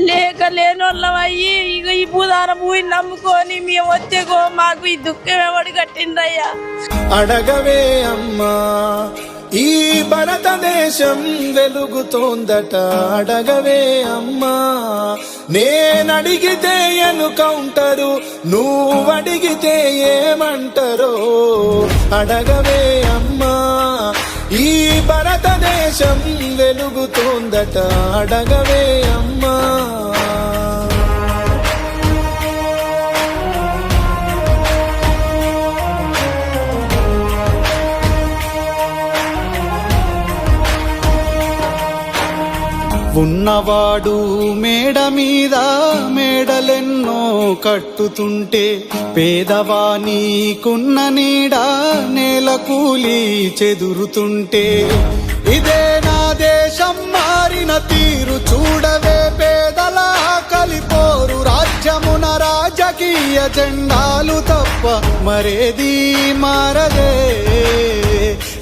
లేక లేనోళ్ళం అయ్యి ఇక ఈ భూదాన భూమి నమ్ముకొని మేము వచ్చేగో మాకు ఈ దుఃఖం ఎవడు కట్టిందయ్యా. అడగవే అమ్మా ఈ భారతదేశం వెలుగుతోందట, అడగవే అమ్మా. నేనడిగితే ఎన్కౌంటరు, నువ్వడిగితే ఏమంటారో అడగవే అమ్మా. ఈ భారతదేశం వెలుగుతోందట, అడగవే అమ్మా. ఉన్నవాడు మేడ మీద మేడలెన్నో కట్టుతుంటే, పేదవానికున్న నీడ నేల కూలి చెదురుతుంటే, ఇదే నా దేశం మారిన తీరు చూడవే పేదల కలిపోరు. రాజ్యమున రాజకీయ జెండాలు తప్ప మరేది మారదే,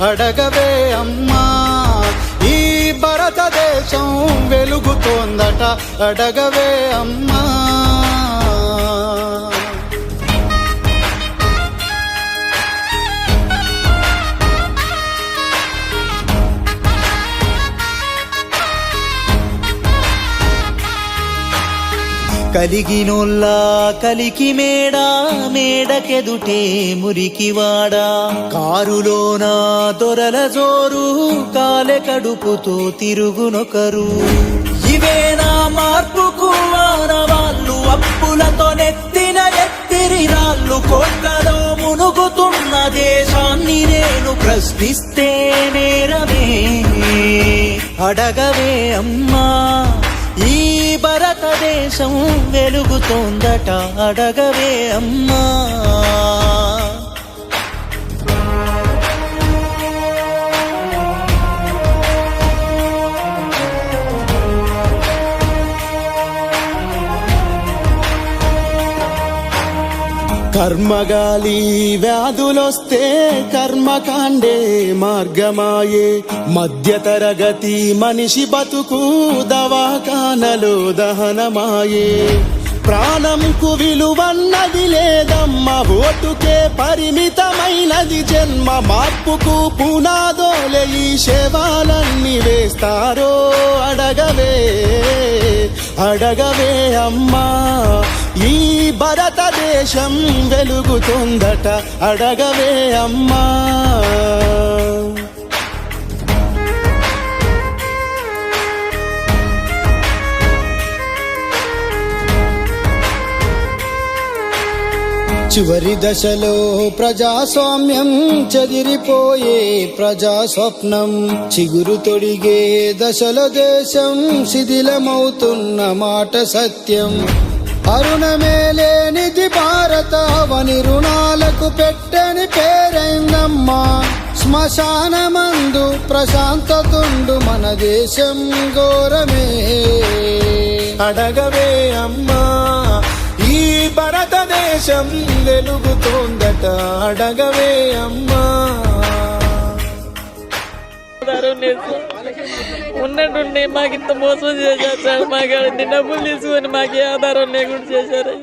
అడగవే అమ్మా. ఈ భారతదేశం వెలుగుతోందట, అడగవే అమ్మా. కలిగినోల్లా కలికి మేడా మేడకెదుటే మురికివాడా, కారులోన దొరల జోరు కాలె కడుపుతో తిరుగునొకరు. ఇవే నా మార్పుకు ఆనవాళ్ళు, అప్పులతో నెత్తిన ఎత్తిరి రాళ్ళు. కోట్లలో మునుగుతున్న దేశాన్ని నేను ప్రశ్నిస్తే నేరమే, అడగవే అమ్మా. ఈ భారతదేశం వెలుగుతోందట, అడగవే అమ్మా. కర్మగాలి వ్యాధులొస్తే కర్మకాండే మార్గమాయే, మధ్యతరగతి మనిషి బతుకు దవాఖానలో దహనమాయే. ప్రాణంకు విలువన్నది లేదమ్మ, ఓటుకే పరిమితమైనది జన్మ. మార్పుకు పునాదోలే ఈ శవాలన్నీ వేస్తారో, అడగవే అడగవే అమ్మా. ఈ భారతదేశం వెలుగుతుందట, అడగవే అమ్మా. చివరి దశలో ప్రజాస్వామ్యం చెదిరిపోయే ప్రజాస్వప్నం, చిగురు తొడిగే దశలో దేశం శిథిలమవుతున్న మాట సత్యం. అరుణమే లేనిది భారతావని, రుణాలకు పెట్టని పేరైందమ్మా. శ్మశానమందు ప్రశాంతతుండు మన దేశం ఘోరమే, అడగవే అమ్మా. ఈ భారతదేశం వెలుగుతోందట, అడగవే అమ్మా. ఉన్నట్టుండి మాకు ఇంత మోసం చేశారు సార్. మాకు డబ్బులు తీసుకొని మాకు ఏ ఆధారం లేకుండా చేశారు.